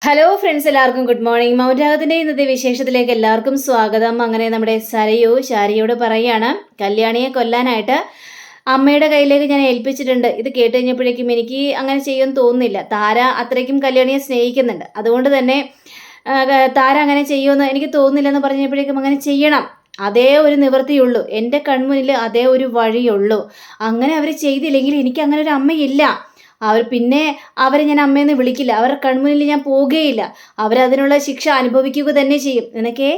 Hello friends, എല്ലാവർക്കും good morning. മൗനരാഗത്തിന്റെ ഇന്നത്തെ വിശേഷത്തിലേക്ക് എല്ലാവർക്കും സ്വാഗതം. അങ്ങനെ നമ്മുടെ ശാരിയോട് പറയാണ്, കല്യാണിയെ കൊല്ലാനായിട്ട് അമ്മയുടെ കയ്യിലേക്ക് ഞാൻ ഏൽപ്പിച്ചിട്ടുണ്ട്. ഇത് കേട്ട് കഴിഞ്ഞപ്പോഴേക്കും എനിക്ക് അങ്ങനെ ചെയ്യുമെന്ന് തോന്നുന്നില്ല. താര അത്രയ്ക്കും കല്യാണിയെ സ്നേഹിക്കുന്നുണ്ട്. അതുകൊണ്ട് തന്നെ താര അങ്ങനെ ചെയ്യുമെന്ന് എനിക്ക് തോന്നുന്നില്ലെന്ന് പറഞ്ഞപ്പോഴേക്കും അങ്ങനെ ചെയ്യണം. അതേ ഒരു നിവൃത്തിയുള്ളൂ, എൻ്റെ കൺമുന്നിൽ അതേ ഒരു വഴിയുള്ളൂ. അങ്ങനെ അവർ ചെയ്തില്ലെങ്കിൽ എനിക്ക് അങ്ങനെ ഒരു അമ്മയില്ല. അവരെ ഞാൻ അമ്മയെന്ന് വിളിക്കില്ല. അവരുടെ കൺമുന്നിൽ ഞാൻ പോവുകയില്ല. അവരതിനുള്ള ശിക്ഷ അനുഭവിക്കുക തന്നെ ചെയ്യും. നിനക്കേ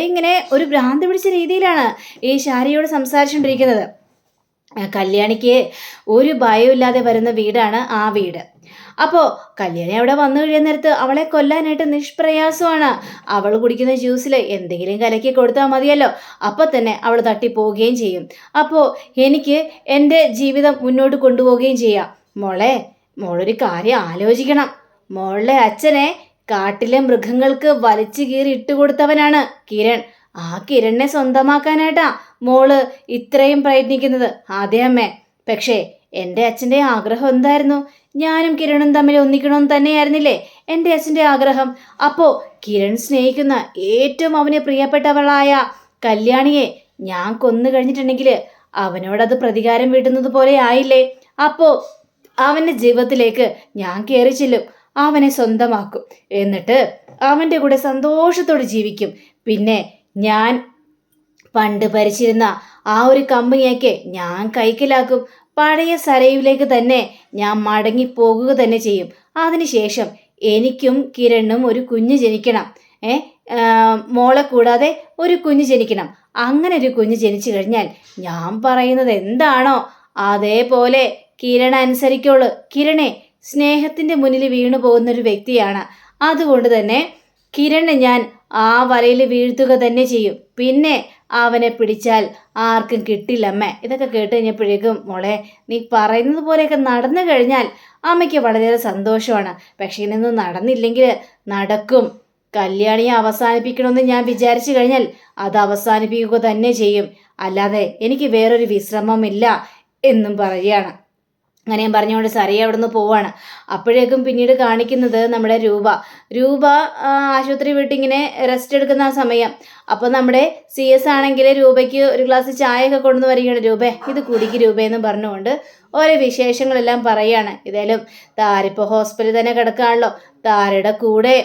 ഇങ്ങനെ ഒരു ഭ്രാന്ത് പിടിച്ച രീതിയിലാണ് ഈ ശാരിയോട് സംസാരിച്ചുകൊണ്ടിരിക്കുന്നത്. കല്യാണിക്ക് ഒരു ഭയമില്ലാതെ വരുന്ന വീടാണ് ആ വീട്. അപ്പോൾ കല്യാണി അവിടെ വന്നു കഴിയുന്ന അവളെ കൊല്ലാനായിട്ട് നിഷ്പ്രയാസമാണ്. അവൾ കുടിക്കുന്ന ജ്യൂസിൽ എന്തെങ്കിലും കലക്കി കൊടുത്താൽ മതിയല്ലോ, അപ്പോൾ തന്നെ അവൾ തട്ടിപ്പോവുകയും ചെയ്യും. അപ്പോൾ എനിക്ക് എൻ്റെ ജീവിതം മുന്നോട്ട് കൊണ്ടുപോവുകയും ചെയ്യാം. മോളൊരു കാര്യം ആലോചിക്കണം. മോളുടെ അച്ഛനെ കാട്ടിലെ മൃഗങ്ങൾക്ക് വലിച്ചു കീറി ഇട്ടുകൊടുത്തവനാണ് കിരൺ. ആ കിരണിനെ സ്വന്തമാക്കാനായിട്ടാ മോള് ഇത്രയും പ്രയത്നിക്കുന്നത്. അതെ അമ്മേ, പക്ഷേ എൻ്റെ അച്ഛൻ്റെ ആഗ്രഹം എന്തായിരുന്നു? ഞാനും കിരണും തമ്മിൽ ഒന്നിക്കണമെന്ന് തന്നെയായിരുന്നില്ലേ എൻ്റെ അച്ഛൻ്റെ ആഗ്രഹം. അപ്പോൾ കിരൺ സ്നേഹിക്കുന്ന ഏറ്റവും അവന് പ്രിയപ്പെട്ടവളായ കല്യാണിയെ ഞാൻ കൊന്നു കഴിഞ്ഞിട്ടുണ്ടെങ്കിൽ അവനോടത് പ്രതികാരം വീട്ടുന്നത് പോലെ ആയില്ലേ? അപ്പോൾ അവൻ്റെ ജീവിതത്തിലേക്ക് ഞാൻ കയറി ചെല്ലും, അവനെ സ്വന്തമാക്കും, എന്നിട്ട് അവൻ്റെ കൂടെ സന്തോഷത്തോടെ ജീവിക്കും. പിന്നെ ഞാൻ പണ്ട് ഭരിച്ചിരുന്ന ആ ഒരു കമ്പനിയൊക്കെ ഞാൻ കൈക്കലാക്കും. പഴയ സരയുവിലേക്ക് തന്നെ ഞാൻ മടങ്ങിപ്പോകുക തന്നെ ചെയ്യും. അതിനുശേഷം എനിക്കും കിരണിനും ഒരു കുഞ്ഞ് ജനിക്കണം. മോളെ കൂടാതെ ഒരു കുഞ്ഞ് ജനിക്കണം. അങ്ങനെ ഒരു കുഞ്ഞ് ജനിച്ചു കഴിഞ്ഞാൽ ഞാൻ പറയുന്നത് എന്താണോ അതേപോലെ കിരൺ അനുസരിക്കുള്ളൂ. കിരണെ സ്നേഹത്തിൻ്റെ മുന്നിൽ വീണു പോകുന്നൊരു വ്യക്തിയാണ്. അതുകൊണ്ട് തന്നെ കിരണ് ഞാൻ ആ വലയിൽ വീഴ്ത്തുക തന്നെ ചെയ്യും. പിന്നെ അവനെ പിടിച്ചാൽ ആർക്കും കിട്ടില്ലമ്മേ. ഇതൊക്കെ കേട്ട് കഴിഞ്ഞപ്പോഴേക്കും, മോളെ നീ പറയുന്നത് പോലെയൊക്കെ നടന്നു കഴിഞ്ഞാൽ അമ്മയ്ക്ക് വളരെയേറെ സന്തോഷമാണ്. പക്ഷേ ഇതൊന്നും നടന്നില്ലെങ്കിൽ നടക്കും. കല്യാണിയെ അവസാനിപ്പിക്കണമെന്ന് ഞാൻ വിചാരിച്ചു കഴിഞ്ഞാൽ അത് അവസാനിപ്പിക്കുക തന്നെ ചെയ്യും. അല്ലാതെ എനിക്ക് വേറൊരു വിശ്രമമില്ല എന്നും പറയുകയാണ്. അങ്ങനെ ഞാൻ പറഞ്ഞുകൊണ്ട് സരയ അവിടെ നിന്ന് പോവാണ്. അപ്പോഴേക്കും പിന്നീട് കാണിക്കുന്നത് നമ്മുടെ രൂപ ആശുപത്രി വീട്ടിങ്ങനെ റെസ്റ്റ് എടുക്കുന്ന ആ സമയം. അപ്പോൾ നമ്മുടെ CS ആണെങ്കിൽ രൂപയ്ക്ക് ഒരു ഗ്ലാസ് ചായയൊക്കെ കൊണ്ടുവന്ന് വരികയാണ്. രൂപേ, ഇത് കുടിക്ക് രൂപയെന്ന് പറഞ്ഞുകൊണ്ട് ഓരോ വിശേഷങ്ങളെല്ലാം പറയുകയാണ്. ഏതായാലും താരിപ്പോൾ ഹോസ്പിറ്റലിൽ തന്നെ കിടക്കുകയാണല്ലോ. താരയുടെ കൂടെ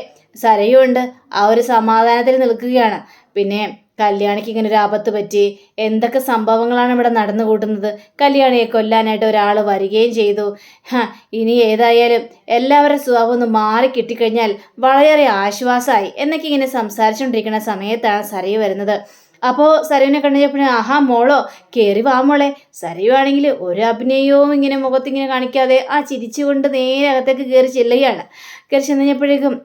സരയുണ്ട്. ആ ഒരു സമാധാനത്തിൽ നിൽക്കുകയാണ്. പിന്നെ കല്യാണിക്ക് ഇങ്ങനെ ഒരു ആപത്ത് പറ്റി, എന്തൊക്കെ സംഭവങ്ങളാണ് ഇവിടെ നടന്നു കൂട്ടുന്നത്. കല്യാണിയെ കൊല്ലാനായിട്ട് ഒരാൾ വരികയും ചെയ്തു. ഇനി ഏതായാലും എല്ലാവരുടെ സ്വഭാവം ഒന്ന് മാറി കിട്ടിക്കഴിഞ്ഞാൽ വളരെ ആശ്വാസമായി എന്നൊക്കെ ഇങ്ങനെ സംസാരിച്ചുകൊണ്ടിരിക്കുന്ന സമയത്താണ് സരയു വരുന്നത്. അപ്പോൾ സരയുവിനെ കണ്ടുകഴിഞ്ഞപ്പോൾ, ആഹാ മോളോ, കയറി വാ മോളെ. സരയു ആണെങ്കിൽ ഒരു അഭിനയവും ഇങ്ങനെ മുഖത്തിങ്ങനെ കാണിക്കാതെ ആ ചിരിച്ചുകൊണ്ട് നേരെ അകത്തേക്ക് കയറി ചെല്ലുകയാണ്. കയറി ചെന്ന് കഴിഞ്ഞപ്പോഴേക്കും,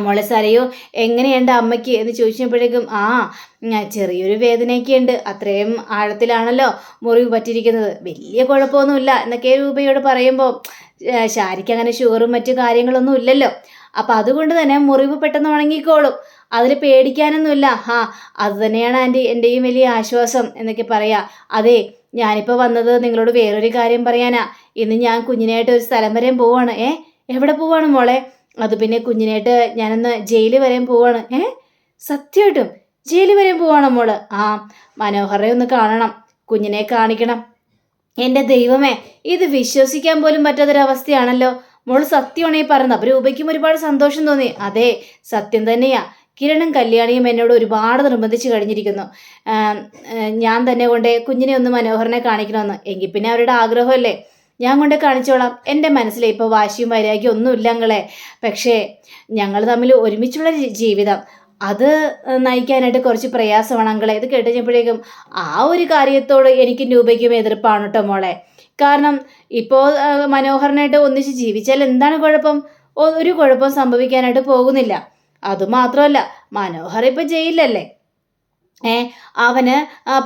മോളെ സരയു, എങ്ങനെയുണ്ട് അമ്മയ്ക്ക് എന്ന് ചോദിച്ചപ്പോഴേക്കും, ചെറിയൊരു വേദനയൊക്കെ ഉണ്ട്. അത്രയും ആഴത്തിലാണല്ലോ മുറിവ് പറ്റിയിരിക്കുന്നത്, വലിയ കുഴപ്പമൊന്നുമില്ല എന്നൊക്കെ രൂപയോട് പറയുമ്പോൾ, ശാരിക്ക് അങ്ങനെ ഷുഗറും മറ്റു കാര്യങ്ങളൊന്നും ഇല്ലല്ലോ. അപ്പം അതുകൊണ്ട് തന്നെ മുറിവ് പെട്ടെന്ന് ഉണങ്ങിക്കോളും, അതിൽ പേടിക്കാനൊന്നുമില്ല. അത് തന്നെയാണ് ആൻറ്റി എൻ്റെയും വലിയ ആശ്വാസം എന്നൊക്കെ പറയാം. അതെ, ഞാനിപ്പോൾ വന്നത് നിങ്ങളോട് വേറൊരു കാര്യം പറയാനാ. ഇന്ന് ഞാൻ കുഞ്ഞിനായിട്ട് ഒരു സ്ഥലം വരെയും പോവാണ്. എവിടെ പോവാണ് മോളെ? അത് പിന്നെ കുഞ്ഞിനായിട്ട് ഞാനൊന്ന് ജയിലിൽ വരെയും പോവാണ്. സത്യമായിട്ടും ജയിലിൽ വരെയും പോവാണോ മോള്? മനോഹരെ ഒന്ന് കാണണം, കുഞ്ഞിനെ കാണിക്കണം. എൻ്റെ ദൈവമേ, ഇത് വിശ്വസിക്കാൻ പോലും പറ്റാത്തൊരവസ്ഥയാണല്ലോ. മോള് സത്യമാണ് ഈ പറയുന്നത്. അപ്പോൾ രൂപയ്ക്കും ഒരുപാട് സന്തോഷം തോന്നി. അതെ, സത്യം തന്നെയാ. കിരണും കല്യാണിയും എന്നോട് ഒരുപാട് നിർബന്ധിച്ച് കഴിഞ്ഞിരിക്കുന്നു. ഞാൻ തന്നെ കൊണ്ട് കുഞ്ഞിനെ ഒന്ന് മനോഹരനെ കാണിക്കണമെന്ന്. എങ്കിൽ പിന്നെ അവരുടെ ആഗ്രഹമല്ലേ, ഞാൻ കൊണ്ട് കാണിച്ചോളാം. എൻ്റെ മനസ്സിൽ ഇപ്പോൾ വാശിയും വൈരാഗ്യം ഒന്നുമില്ല അങ്ങളെ. പക്ഷേ ഞങ്ങൾ തമ്മിൽ ഒരുമിച്ചുള്ള ജീവിതം അത് നയിക്കാനായിട്ട് കുറച്ച് പ്രയാസമാണ് അങ്ങളെ. ഇത് കേട്ടുകഴിഞ്ഞപ്പോഴേക്കും ആ ഒരു കാര്യത്തോട് എനിക്കും രൂപയ്ക്കും എതിർപ്പാണ് കേട്ടോ മോളെ. കാരണം ഇപ്പോൾ മനോഹരനായിട്ട് ഒന്നിച്ച് ജീവിച്ചാൽ എന്താണ് കുഴപ്പം? ഒരു കുഴപ്പം സംഭവിക്കാനായിട്ട് പോകുന്നില്ല. അതുമാത്രമല്ല, മനോഹർ ഇപ്പോൾ ജയിലിലല്ലേ. അവന്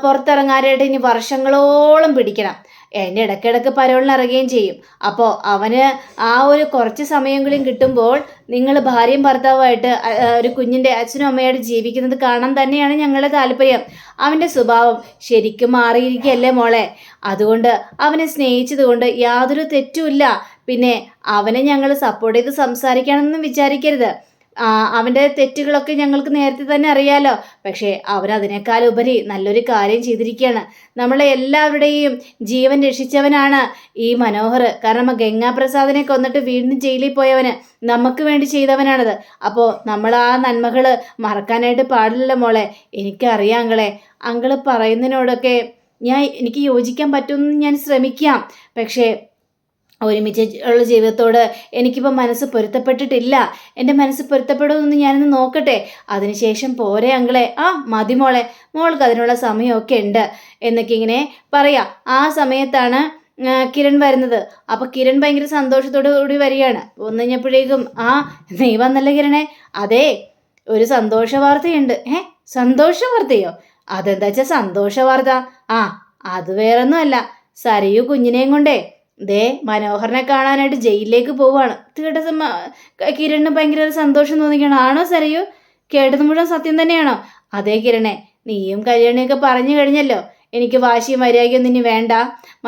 പുറത്തിറങ്ങാനായിട്ട് ഇനി വർഷങ്ങളോളം പിടിക്കണം. എൻ്റെ ഇടയ്ക്കിടയ്ക്ക് പരോളിനിറങ്ങുകയും ചെയ്യും. അപ്പോൾ അവന് ആ ഒരു കുറച്ച് സമയങ്ങളും കിട്ടുമ്പോൾ നിങ്ങൾ ഭാര്യയും ഭർത്താവുമായിട്ട് ഒരു കുഞ്ഞിൻ്റെ അച്ഛനും അമ്മയായിട്ട് ജീവിക്കുന്നത് കാണാൻ തന്നെയാണ് ഞങ്ങളുടെ താല്പര്യം. അവൻ്റെ സ്വഭാവം ശരിക്കും മാറിയിരിക്കുകയല്ലേ മോളെ. അതുകൊണ്ട് അവനെ സ്നേഹിച്ചത് കൊണ്ട് യാതൊരു തെറ്റുമില്ല. പിന്നെ അവനെ ഞങ്ങൾ സപ്പോർട്ട് ചെയ്ത് സംസാരിക്കാനൊന്നും വിചാരിക്കരുത്. അവൻ്റെ തെറ്റുകളൊക്കെ ഞങ്ങൾക്ക് നേരത്തെ തന്നെ അറിയാലോ. പക്ഷേ അവൻ അതിനേക്കാൾ ഉപരി നല്ലൊരു കാര്യം ചെയ്തിരിക്കുകയാണ്. നമ്മളെ എല്ലാവരുടെയും ജീവൻ രക്ഷിച്ചവനാണ് ഈ മനോഹർ. കാരണം ഗംഗാപ്രസാദിനെ കൊന്നിട്ട് വീണ്ടും ജയിലിൽ പോയവന് നമുക്ക് വേണ്ടി ചെയ്തവനാണത്. അപ്പോൾ നമ്മൾ ആ നന്മകൾ മറക്കാനായിട്ട് പാടില്ലല്ലോ മോളെ. എനിക്കറിയാം അങ്കിള് പറയുന്നതിനോടൊക്കെ എനിക്ക് യോജിക്കാൻ പറ്റുമെന്ന് ഞാൻ ശ്രമിക്കാം. പക്ഷേ ഒരുമിച്ച് ഉള്ള ജീവിതത്തോട് എനിക്കിപ്പോൾ മനസ്സ് പൊരുത്തപ്പെട്ടിട്ടില്ല. എൻ്റെ മനസ്സ് പൊരുത്തപ്പെടുമെന്ന് ഞാനൊന്ന് നോക്കട്ടെ, അതിനുശേഷം പോരെ അങ്കിളെ. മതി മോളെ, മോൾക്ക് അതിനുള്ള സമയമൊക്കെ ഉണ്ട് എന്നൊക്കെ ഇങ്ങനെ പറയാം. ആ സമയത്താണ് കിരൺ വരുന്നത്. അപ്പോൾ കിരൺ ഭയങ്കര സന്തോഷത്തോടു കൂടി വരികയാണ്. വന്നു കഴിഞ്ഞപ്പോഴേക്കും നീ വന്നല്ലേ കിരണേ? അതെ, ഒരു സന്തോഷ വാർത്തയുണ്ട്. സന്തോഷ വാർത്തയോ? അതെന്താ വെച്ചാൽ സന്തോഷ വാർത്ത? അത് വേറൊന്നുമല്ല, സരയു കുഞ്ഞിനെയും കൊണ്ടേ ദേ മനോഹരനെ കാണാനായിട്ട് ജയിലിലേക്ക് പോവാണ്. കേട്ട കിരണിന് ഭയങ്കര ഒരു സന്തോഷം തോന്നിക്കണം. ആണോ സരയു? കേട്ടത് മുഴുവൻ സത്യം തന്നെയാണോ? അതേ കിരണേ, നീയും കല്യാണിയൊക്കെ പറഞ്ഞു കഴിഞ്ഞല്ലോ, എനിക്ക് വാശിയും വൈരാഗ്യം ഇനി വേണ്ട,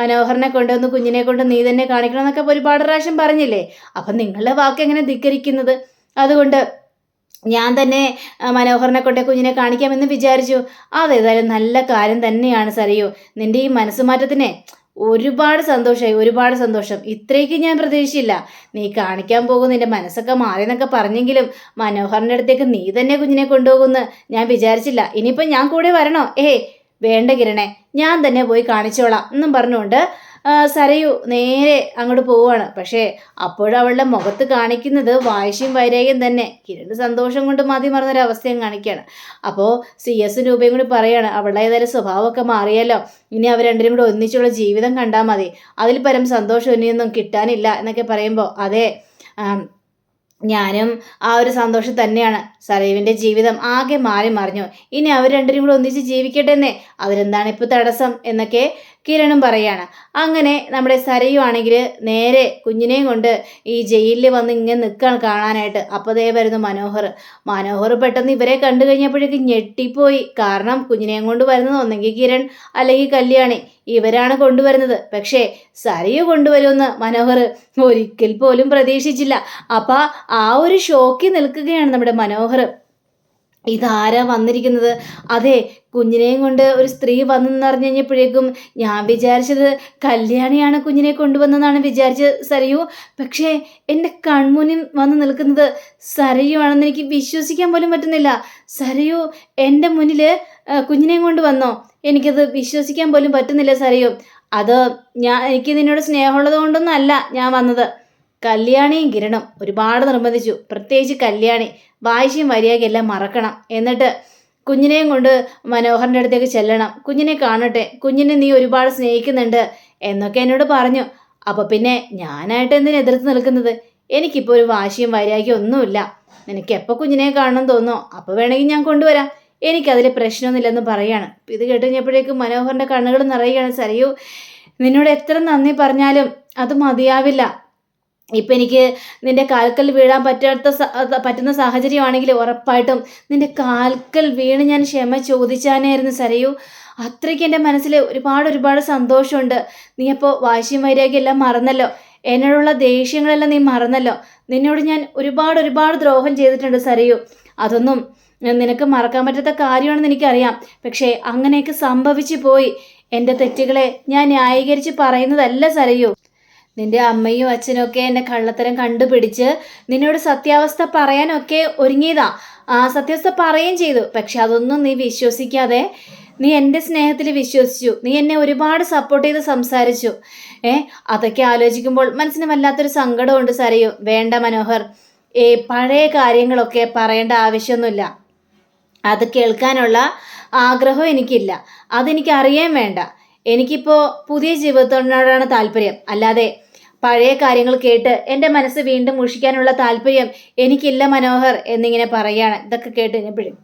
മനോഹരനെ കൊണ്ടുവന്ന് കുഞ്ഞിനെ കൊണ്ട് നീ തന്നെ കാണിക്കണം എന്നൊക്കെ ഒരുപാട് പ്രാവശ്യം പറഞ്ഞില്ലേ. അപ്പം നിങ്ങളുടെ വാക്ക് എങ്ങനെ ധിക്കരിക്കുന്നത്? അതുകൊണ്ട് ഞാൻ തന്നെ മനോഹരനെ കൊണ്ട് കുഞ്ഞിനെ കാണിക്കാമെന്ന് വിചാരിച്ചു. അതേതായാലും നല്ല കാര്യം തന്നെയാണ് സരയു. നിന്റെ ഈ മനസ്സുമാറ്റത്തിനെ ഒരുപാട് സന്തോഷമായി, ഒരുപാട് സന്തോഷം. ഇത്രയ്ക്ക് ഞാൻ പ്രതീക്ഷിച്ചില്ല. നീ കാണിക്കാൻ പോകും, നിന്റെ മനസ്സൊക്കെ മാറിയെന്നൊക്കെ പറഞ്ഞെങ്കിലും മനോഹറിൻ്റെ അടുത്തേക്ക് നീ തന്നെ കുഞ്ഞിനെ കൊണ്ടുപോകുമെന്ന് ഞാൻ വിചാരിച്ചില്ല. ഇനിയിപ്പം ഞാൻ കൂടെ വരണോ? വേണ്ട കിരണേ, ഞാൻ തന്നെ പോയി കാണിച്ചോളാം എന്നും പറഞ്ഞുകൊണ്ട് സരയു നേരെ അങ്ങോട്ട് പോവുകയാണ്. പക്ഷേ അപ്പോഴവളുടെ മുഖത്ത് കാണിക്കുന്നത് വാശിയും വൈരാഗ്യം തന്നെ. കിരണ് സന്തോഷം കൊണ്ട് മതി മറന്നൊരവസ്ഥയും കാണിക്കുകയാണ്. അപ്പോൾ CS രൂപയും കൂടി പറയാണ്, അവളുടെ ഏതായാലും സ്വഭാവമൊക്കെ മാറിയല്ലോ, ഇനി അവർ രണ്ടിനും കൂടി ഒന്നിച്ചുള്ള ജീവിതം കണ്ടാൽ മതി, അതിൽ പരം സന്തോഷം ഇനിയൊന്നും കിട്ടാനില്ല എന്നൊക്കെ പറയുമ്പോൾ അതെ, ഞാനും ആ ഒരു സന്തോഷം തന്നെയാണ്. സരയുവിൻ്റെ ജീവിതം ആകെ മാറി മറിഞ്ഞു. ഇനി അവർ രണ്ടിനും കൂടെ ഒന്നിച്ച് ജീവിക്കട്ടെ എന്നേ, അതിലെന്താണ് ഇപ്പോൾ തടസ്സം എന്നൊക്കെ കിരണും പറയാണ്. അങ്ങനെ നമ്മുടെ സരയു ആണെങ്കിൽ നേരെ കുഞ്ഞിനെയും കൊണ്ട് ഈ ജയിലിൽ വന്ന് ഇങ്ങനെ നിൽക്കുകയാണ് കാണാനായിട്ട്. അപ്പോൾ ദേ വരുന്നു മനോഹർ പെട്ടെന്ന് ഇവരെ കണ്ടു കഴിഞ്ഞപ്പോഴേക്കും ഞെട്ടിപ്പോയി. കാരണം കുഞ്ഞിനെയും കൊണ്ട് വരുന്നത് ഒന്നെങ്കിൽ കിരൺ അല്ലെങ്കിൽ കല്യാണി, ഇവരാണ് കൊണ്ടുവരുന്നത്. പക്ഷേ സരയു കൊണ്ടുവരുമെന്ന് മനോഹർ ഒരിക്കൽ പോലും പ്രതീക്ഷിച്ചില്ല. അപ്പം ആ ഒരു ഷോക്കിൽ നിൽക്കുകയാണ് നമ്മുടെ മനോഹർ. ഇതാരാ വന്നിരിക്കുന്നത്? അതെ, കുഞ്ഞിനെയും കൊണ്ട് ഒരു സ്ത്രീ വന്നെന്നറിഞ്ഞു കഴിഞ്ഞപ്പോഴേക്കും ഞാൻ വിചാരിച്ചത് കല്യാണിയാണ് കുഞ്ഞിനെ കൊണ്ടുവന്നെന്നാണ് വിചാരിച്ചത് സരയു. പക്ഷേ എൻ്റെ കൺമുന്നിൽ വന്ന് നിൽക്കുന്നത് സരയു ആണെന്ന് എനിക്ക് വിശ്വസിക്കാൻ പോലും പറ്റുന്നില്ല. സരയു എൻ്റെ മുന്നിൽ കുഞ്ഞിനെയും കൊണ്ട് വന്നോ? എനിക്കത് വിശ്വസിക്കാൻ പോലും പറ്റുന്നില്ല സരയു. അത് എനിക്ക് നിന്നോട് സ്നേഹമുള്ളത് കൊണ്ടൊന്നും അല്ല ഞാൻ വന്നത്. കല്യാണിയും കിരണും ഒരുപാട് നിർബന്ധിച്ചു, പ്രത്യേകിച്ച് കല്യാണി. വാശിയും വരിയാകെ എല്ലാം മറക്കണം, എന്നിട്ട് കുഞ്ഞിനെയും കൊണ്ട് മനോഹറിൻ്റെ അടുത്തേക്ക് ചെല്ലണം, കുഞ്ഞിനെ കാണട്ടെ, കുഞ്ഞിനെ നീ ഒരുപാട് സ്നേഹിക്കുന്നുണ്ട് എന്നൊക്കെ എന്നോട് പറഞ്ഞു. അപ്പോൾ പിന്നെ ഞാനായിട്ട് എന്തിനു എതിർത്ത് നിൽക്കുന്നത്? എനിക്കിപ്പോൾ ഒരു വാശിയും വൈരാഗ്യം ഒന്നുമില്ല. നിനക്ക് എപ്പോൾ കുഞ്ഞിനെ കാണണം തോന്നോ അപ്പോൾ വേണമെങ്കിൽ ഞാൻ കൊണ്ടുവരാം, എനിക്കതിൽ പ്രശ്നമൊന്നുമില്ലെന്ന് പറയാണ്. ഇത് കേട്ട് കഴിഞ്ഞപ്പോഴേക്കും മനോഹറിൻ്റെ കണ്ണുകൾ നിറയുകയാണ്. സരയു, നിന്നോട് എത്ര നന്ദി പറഞ്ഞാലും അത് മതിയാവില്ല. ഇപ്പം എനിക്ക് നിൻ്റെ കാൽക്കൽ വീഴാൻ പറ്റുന്ന സാഹചര്യമാണെങ്കിൽ ഉറപ്പായിട്ടും നിൻ്റെ കാൽക്കൽ വീണ് ഞാൻ ക്ഷമ ചോദിച്ചാനായിരുന്നു സരയു. അത്രയ്ക്ക് എൻ്റെ മനസ്സിൽ ഒരുപാട് സന്തോഷമുണ്ട്. നീ അപ്പോൾ വാശിയും വൈരാഗ്യം എല്ലാം മറന്നല്ലോ, എന്നോടുള്ള ദേഷ്യങ്ങളെല്ലാം നീ മറന്നല്ലോ. നിന്നോട് ഞാൻ ഒരുപാട് ദ്രോഹം ചെയ്തിട്ടുണ്ട് സരയു. അതൊന്നും നിനക്ക് മറക്കാൻ പറ്റാത്ത കാര്യമാണെന്ന് എനിക്കറിയാം. പക്ഷേ അങ്ങനെയൊക്കെ സംഭവിച്ചു പോയി. എൻ്റെ തെറ്റുകളെ ഞാൻ ന്യായീകരിച്ച് പറയുന്നതല്ല സരയു. നിന്റെ അമ്മയും അച്ഛനും ഒക്കെ എൻ്റെ കള്ളത്തരം കണ്ടുപിടിച്ച് നിന്നോട് സത്യാവസ്ഥ പറയാനൊക്കെ ഒരുങ്ങിയതാ. സത്യാവസ്ഥ പറയുകയും ചെയ്തു. പക്ഷെ അതൊന്നും നീ വിശ്വസിക്കാതെ നീ എൻ്റെ സ്നേഹത്തിൽ വിശ്വസിച്ചു. നീ എന്നെ ഒരുപാട് സപ്പോർട്ട് ചെയ്ത് സംസാരിച്ചു. അതൊക്കെ ആലോചിക്കുമ്പോൾ മനസ്സിന് വല്ലാത്തൊരു സങ്കടമുണ്ട് സരയു. വേണ്ട മനോഹർ, പഴയ കാര്യങ്ങളൊക്കെ പറയേണ്ട ആവശ്യമൊന്നുമില്ല. അത് കേൾക്കാനുള്ള ആഗ്രഹം എനിക്കില്ല, അതെനിക്ക് അറിയാൻ വേണ്ട. എനിക്കിപ്പോൾ പുതിയ ജീവിതത്തോടാണ് താല്പര്യം, അല്ലാതെ പഴയ കാര്യങ്ങൾ കേട്ട് എൻ്റെ മനസ്സ് വീണ്ടും മുഷിക്കാനുള്ള താല്പര്യം എനിക്കില്ല മനോഹർ എന്നിങ്ങനെ പറയാണ്. ഇതൊക്കെ കേട്ട് കഴിഞ്ഞപ്പോഴും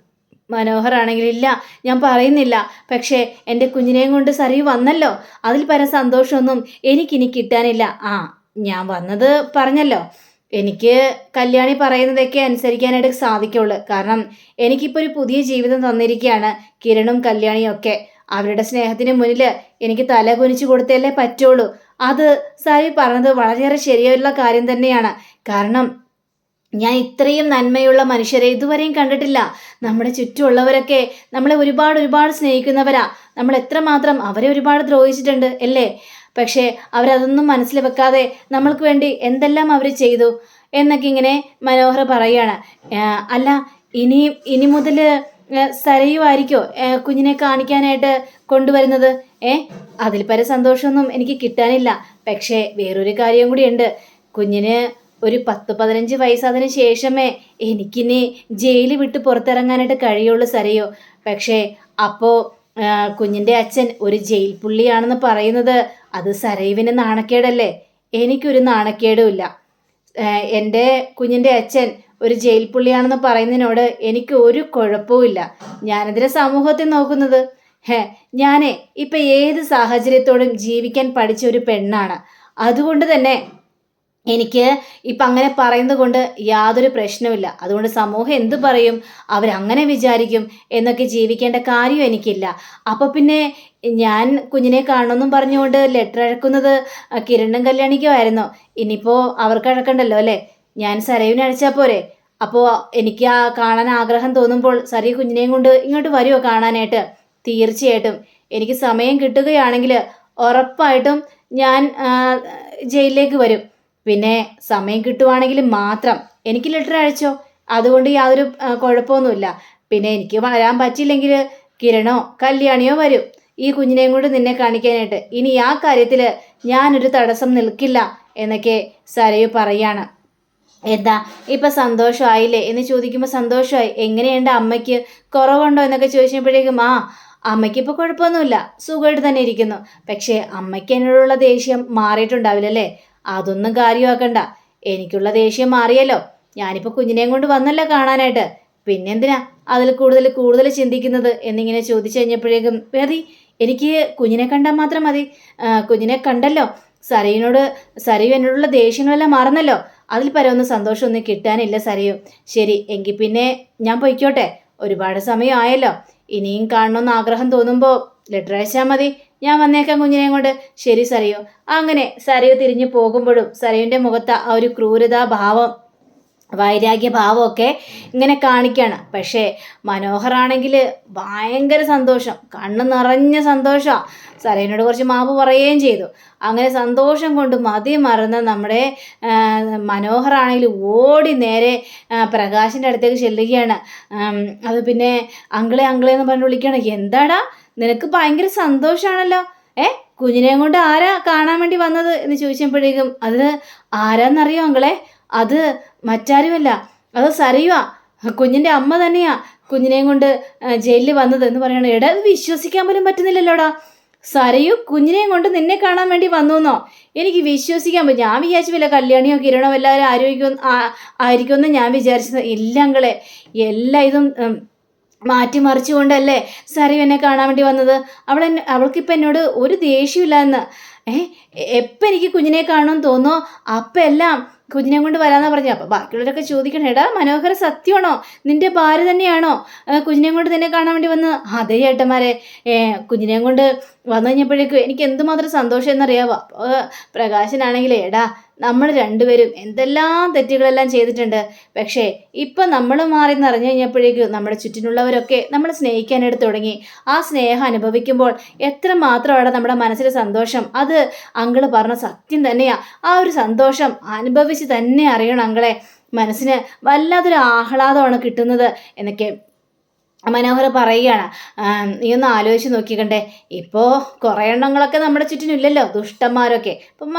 മനോഹർ ആണെങ്കിൽ ഇല്ല, ഞാൻ പറയുന്നില്ല. പക്ഷേ എൻ്റെ കുഞ്ഞിനെയും കൊണ്ട് സരയു വന്നല്ലോ, അതിൽ പരം സന്തോഷമൊന്നും എനിക്കിനി കിട്ടാനില്ല. ഞാൻ വന്നത് പറഞ്ഞല്ലോ, എനിക്ക് കല്യാണി പറയുന്നതൊക്കെ അനുസരിക്കാനായിട്ട് സാധിക്കുള്ളൂ. കാരണം എനിക്കിപ്പോൾ ഒരു പുതിയ ജീവിതം തന്നിരിക്കുകയാണ് കിരണും കല്യാണിയും ഒക്കെ. അവരുടെ സ്നേഹത്തിന് മുന്നിൽ എനിക്ക് തല കുനിച്ചു കൊടുത്തല്ലേ പറ്റുള്ളൂ. അത് സരയു പറഞ്ഞത് വളരെയേറെ ശരിയായുള്ള കാര്യം തന്നെയാണ്. കാരണം ഞാൻ ഇത്രയും നന്മയുള്ള മനുഷ്യരെ ഇതുവരെയും കണ്ടിട്ടില്ല. നമ്മുടെ ചുറ്റുമുള്ളവരൊക്കെ നമ്മളെ ഒരുപാട് സ്നേഹിക്കുന്നവരാ. നമ്മൾ എത്രമാത്രം അവരെ ഒരുപാട് ദ്രോഹിച്ചിട്ടുണ്ട് അല്ലേ? പക്ഷേ അവരതൊന്നും മനസ്സിൽ വെക്കാതെ നമ്മൾക്ക് വേണ്ടി എന്തെല്ലാം അവർ ചെയ്തു എന്നൊക്കെ ഇങ്ങനെ മനോഹർ പറയുകയാണ്. അല്ല, ഇനി മുതൽ സരയു ആയിരിക്കോ കുഞ്ഞിനെ കാണിക്കാനായിട്ട് കൊണ്ടുവരുന്നത്? അതിൽ പര സന്തോഷമൊന്നും എനിക്ക് കിട്ടാനില്ല. പക്ഷേ വേറൊരു കാര്യം കൂടിയുണ്ട്. കുഞ്ഞിന് ഒരു 10-15 വയസ്സാതിന് ശേഷമേ എനിക്കിനി ജയിൽ വിട്ട് പുറത്തിറങ്ങാനായിട്ട് കഴിയുള്ളൂ സരയു. പക്ഷേ അപ്പോൾ കുഞ്ഞിൻ്റെ അച്ഛൻ ഒരു ജയിൽ പുള്ളിയാണെന്ന് പറയുന്നത് അത് സരയുവിന് നാണക്കേടല്ലേ? എനിക്കൊരു നാണക്കേടുമില്ല. എൻ്റെ കുഞ്ഞിൻ്റെ അച്ഛൻ ഒരു ജയിൽ പുള്ളിയാണെന്ന് പറയുന്നതിനോട് എനിക്ക് ഒരു കുഴപ്പവുമില്ല. ഞാനെതിരെ സമൂഹത്തിൽ നോക്കുന്നത് ഞാനേ ഇപ്പം ഏത് സാഹചര്യത്തോടും ജീവിക്കാൻ പഠിച്ച ഒരു പെണ്ണാണ്. അതുകൊണ്ട് തന്നെ എനിക്ക് ഇപ്പം അങ്ങനെ പറയുന്നത് കൊണ്ട് യാതൊരു പ്രശ്നവുമില്ല. അതുകൊണ്ട് സമൂഹം എന്തു പറയും, അവരങ്ങനെ വിചാരിക്കും എന്നൊക്കെ ജീവിക്കേണ്ട കാര്യം എനിക്കില്ല. അപ്പോൾ പിന്നെ ഞാൻ കുഞ്ഞിനെ കാണണമെന്നും പറഞ്ഞുകൊണ്ട് ലെറ്റർ അയക്കുന്നത് കിരണും കല്യാണിക്കും ആയിരുന്നു. ഇനിയിപ്പോൾ അവർക്ക് അഴക്കണ്ടല്ലോ അല്ലേ? ഞാൻ സരയുവിനെ അയച്ചാൽ പോരെ? അപ്പോൾ എനിക്ക് കാണാൻ ആഗ്രഹം തോന്നുമ്പോൾ സരയു കുഞ്ഞിനെയും കൊണ്ട് ഇങ്ങോട്ട് വരുമോ കാണാനായിട്ട്? തീർച്ചയായിട്ടും എനിക്ക് സമയം കിട്ടുകയാണെങ്കിൽ ഉറപ്പായിട്ടും ഞാൻ ജയിലിലേക്ക് വരും. പിന്നെ സമയം കിട്ടുവാണെങ്കിൽ മാത്രം എനിക്ക് ലെറ്റർ അയച്ചോ, അതുകൊണ്ട് യാതൊരു കുഴപ്പമൊന്നുമില്ല. പിന്നെ എനിക്ക് വരാൻ പറ്റില്ലെങ്കിൽ കിരണോ കല്യാണിയോ വരും ഈ കുഞ്ഞിനെയും കൊണ്ട് നിന്നെ കാണിക്കാനായിട്ട്. ഇനി ആ കാര്യത്തിൽ ഞാനൊരു തടസ്സം നിൽക്കില്ല എന്നൊക്കെ സരയു പറയാണ്. എന്താ ഇപ്പം സന്തോഷമായില്ലേ എന്ന് ചോദിക്കുമ്പോൾ സന്തോഷമായി. എങ്ങനെയുണ്ട് അമ്മയ്ക്ക്, കുറവുണ്ടോ എന്നൊക്കെ ചോദിച്ചപ്പോഴേക്കും അമ്മയ്ക്ക് ഇപ്പോൾ കുഴപ്പമൊന്നുമില്ല, സുഖമായിട്ട് തന്നെ ഇരിക്കുന്നു. പക്ഷേ അമ്മയ്ക്ക് എന്നോടുള്ള ദേഷ്യം മാറിയിട്ടുണ്ടാവില്ലല്ലേ? അതൊന്നും കാര്യമാക്കണ്ട, എനിക്കുള്ള ദേഷ്യം മാറിയല്ലോ. ഞാനിപ്പോൾ കുഞ്ഞിനെയും കൊണ്ട് വന്നല്ലോ കാണാനായിട്ട്, പിന്നെന്തിനാ അതിൽ കൂടുതൽ ചിന്തിക്കുന്നത് എന്നിങ്ങനെ ചോദിച്ചു കഴിഞ്ഞപ്പോഴേക്കും മതി, എനിക്ക് കുഞ്ഞിനെ കണ്ടാൽ മാത്രം മതി. കുഞ്ഞിനെ കണ്ടല്ലോ, സരയു എന്നോടുള്ള ദേഷ്യങ്ങളെല്ലാം മറന്നല്ലോ. അതിൽ പരമൊന്നും സന്തോഷമൊന്നും കിട്ടാനില്ല സരയു. ശരി, എങ്കിൽ പിന്നെ ഞാൻ പൊയ്ക്കോട്ടെ, ഒരുപാട് സമയമായല്ലോ. ഇനിയും കാണണമെന്ന് ആഗ്രഹം തോന്നുമ്പോൾ ലെറ്റർ അയച്ചാൽ മതി, ഞാൻ വന്നേക്കാം കുഞ്ഞിനെയും കൊണ്ട്. ശരി സരയു. അങ്ങനെ സരയു തിരിഞ്ഞു പോകുമ്പോഴും സരയുവിൻ്റെ മുഖത്ത് ആ ഒരു ക്രൂരതാഭാവം, വൈരാഗ്യഭാവമൊക്കെ ഇങ്ങനെ കാണിക്കുകയാണ്. പക്ഷേ മനോഹറാണെങ്കിൽ ഭയങ്കര സന്തോഷം, കണ്ണ് നിറഞ്ഞ സന്തോഷമാണ്. സരയുവിനോട് കുറച്ച് മാപ്പ് പറയുകയും ചെയ്തു. അങ്ങനെ സന്തോഷം കൊണ്ട് മറന്ന് നമ്മുടെ മനോഹറാണെങ്കിൽ ഓടി നേരെ പ്രകാശിൻ്റെ അടുത്തേക്ക് ചെല്ലുകയാണ്. അത് പിന്നെ അങ്കിളെ എന്ന് പറഞ്ഞ് വിളിക്കുകയാണ്. എന്താടാ നിനക്ക് ഭയങ്കര സന്തോഷമാണല്ലോ, കുഞ്ഞിനെയും കൊണ്ട് ആരാ കാണാൻ വേണ്ടി വന്നത് എന്ന് ചോദിച്ചപ്പോഴേക്കും അത് ആരാന്നറിയോ അങ്കിളെ? അത് മറ്റാരുമല്ല, അത് സരയുവാ, കുഞ്ഞിൻ്റെ അമ്മ തന്നെയാ കുഞ്ഞിനെയും കൊണ്ട് ജയിലിൽ വന്നത് എന്ന് പറയണേ. എടാ അത് വിശ്വസിക്കാൻ പോലും പറ്റുന്നില്ലല്ലോടാ, സരയു കുഞ്ഞിനെയും കൊണ്ട് നിന്നെ കാണാൻ വേണ്ടി വന്നോ? എനിക്ക് വിശ്വസിക്കാൻ പറ്റും. ഞാൻ വിചാരിച്ചു വല്ല കല്യാണിയോ കിരണോ എല്ലാവരും ആയിരിക്കുമെന്ന് ഞാൻ വിചാരിച്ചത്. ഇല്ല അങ്കിളെ, എല്ലാ ഇതും മാറ്റിമറിച്ചുകൊണ്ടല്ലേ സരയു എന്നെ കാണാൻ വേണ്ടി വന്നത്. അവൾക്കിപ്പോൾ എന്നോട് ഒരു ദേഷ്യമില്ല എന്ന്. എപ്പം എനിക്ക് കുഞ്ഞിനെ കാണുമെന്ന് തോന്നോ അപ്പം എല്ലാം കുഞ്ഞിനെ കൊണ്ട് വരാമെന്നാണ് പറഞ്ഞത്. അപ്പോൾ ബാക്കിയുള്ളവരൊക്കെ ചോദിക്കണം, എടാ മനോഹര സത്യമാണോ, നിൻ്റെ ഭാര്യ തന്നെയാണോ കുഞ്ഞിനെയും കൊണ്ട് നിന്നെ കാണാൻ വേണ്ടി വന്നത്? അതേ ചേട്ടന്മാരെ, കുഞ്ഞിനെയും കൊണ്ട് വന്നു കഴിഞ്ഞപ്പോഴേക്കും എനിക്ക് എന്തുമാത്രം സന്തോഷം എന്നറിയാവോ? അപ്പോൾ പ്രകാശനാണെങ്കിൽ എടാ നമ്മൾ രണ്ടുപേരും എന്തെല്ലാം തെറ്റുകളെല്ലാം ചെയ്തിട്ടുണ്ട്, പക്ഷേ ഇപ്പം നമ്മൾ മാറി നിറഞ്ഞു കഴിഞ്ഞപ്പോഴേക്കും നമ്മുടെ ചുറ്റിനുള്ളവരൊക്കെ നമ്മളെ സ്നേഹിക്കാനായിട്ട് തുടങ്ങി. ആ സ്നേഹം അനുഭവിക്കുമ്പോൾ എത്രമാത്രമാണ് നമ്മുടെ മനസ്സിലെ സന്തോഷം. അത് അങ്കിള് പറഞ്ഞ സത്യം തന്നെയാണ്. ആ ഒരു സന്തോഷം അനുഭവിച്ച് തന്നെ അറിയണം അങ്കിളെ. മനസ്സിന് വല്ലാതൊരു ആഹ്ലാദമാണ് കിട്ടുന്നത് എന്നൊക്കെ മനോഹർ പറയുകയാണ്. നീ ഒന്ന് ആലോചിച്ച് നോക്കിക്കണ്ടേ, ഇപ്പോൾ കുറേ എണ്ണങ്ങളൊക്കെ നമ്മുടെ ചുറ്റിനില്ലല്ലോ, ദുഷ്ടന്മാരൊക്കെ. ഇപ്പം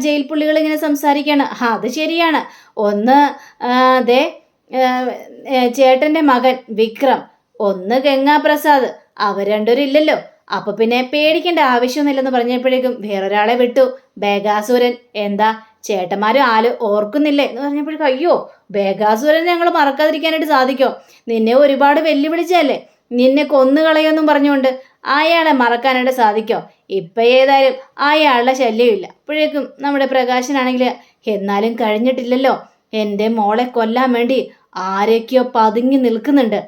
ജയിൽ പുള്ളികൾ ഇങ്ങനെ സംസാരിക്കുകയാണ്. അത് ശരിയാണ്. ഒന്ന് ദേ ചേട്ടൻ്റെ മകൻ വിക്രം, ഒന്ന് ഗംഗാപ്രസാദ്, അവർ രണ്ടുപേരും ഇല്ലല്ലോ. അപ്പോൾ പിന്നെ പേടിക്കേണ്ട ആവശ്യമൊന്നുമില്ലെന്ന് പറഞ്ഞപ്പോഴേക്കും വേറൊരാളെ വിട്ടു, ബേഗാസുരൻ. എന്താ ചേട്ടന്മാരും ഓർക്കുന്നില്ലേ എന്ന് പറഞ്ഞപ്പോഴേക്കും അയ്യോ ബേഗാസുരൻ ഞങ്ങൾ മറക്കാതിരിക്കാനായിട്ട് സാധിക്കോ? നിന്നെ ഒരുപാട് വെല്ലുവിളിച്ചല്ലേ, നിന്നെ കൊന്നുകളയൊന്നും പറഞ്ഞുകൊണ്ട് അയാളെ മറക്കാനായിട്ട് സാധിക്കോ? ഇപ്പം ഏതായാലും അയാളുടെ ശല്യമില്ല. അപ്പോഴേക്കും നമ്മുടെ പ്രകാശനാണെങ്കിൽ എന്നാലും കഴിഞ്ഞിട്ടില്ലല്ലോ, എൻ്റെ മോളെ കൊല്ലാൻ വേണ്ടി ആരൊക്കെയോ പതുങ്ങി നിൽക്കുന്നുണ്ട്.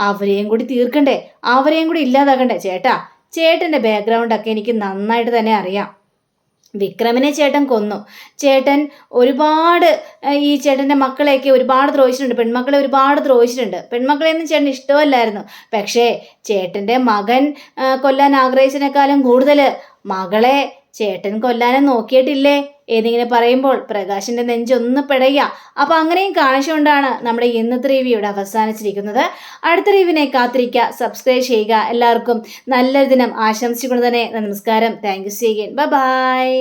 അവരെയും കൂടി തീർക്കണ്ടേ, അവരെയും കൂടി ഇല്ലാതാക്കണ്ടേ ചേട്ടാ? ചേട്ടൻ്റെ ബാക്ക്ഗ്രൗണ്ടൊക്കെ എനിക്ക് നന്നായിട്ട് തന്നെ അറിയാം. വിക്രമിനെ ചേട്ടൻ കൊന്നു. ചേട്ടൻ ഒരുപാട് ഈ ചേട്ടൻ്റെ മക്കളെയൊക്കെ ഒരുപാട് ദ്രോഹിച്ചിട്ടുണ്ട്. പെൺമക്കളെ ഒരുപാട് ദ്രോഹിച്ചിട്ടുണ്ട്. പെൺമക്കളെയൊന്നും ചേട്ടന് ഇഷ്ടമല്ലായിരുന്നു. പക്ഷേ ചേട്ടൻ്റെ മകൻ കൊല്ലാൻ ആഗ്രഹിച്ചതിനേക്കാളും കൂടുതൽ മകളെ ചേട്ടൻ കൊല്ലാനും നോക്കിയിട്ടില്ലേ എന്നിങ്ങനെ പറയുമ്പോൾ പ്രകാശിൻ്റെ നെഞ്ചൊന്ന് പിടയുക. അപ്പോൾ അങ്ങനെയും കാണിച്ചുകൊണ്ടാണ് നമ്മുടെ ഇന്നത്തെ റിവ്യൂ ഇവിടെ അവസാനിച്ചിരിക്കുന്നത്. അടുത്ത റിവ്യൂവിനെ കാത്തിരിക്കുക, സബ്സ്ക്രൈബ് ചെയ്യുക. എല്ലാവർക്കും നല്ലൊരു ദിനം ആശംസിച്ചുകൊണ്ട് തന്നെ നമസ്കാരം. Thank you. See again. By.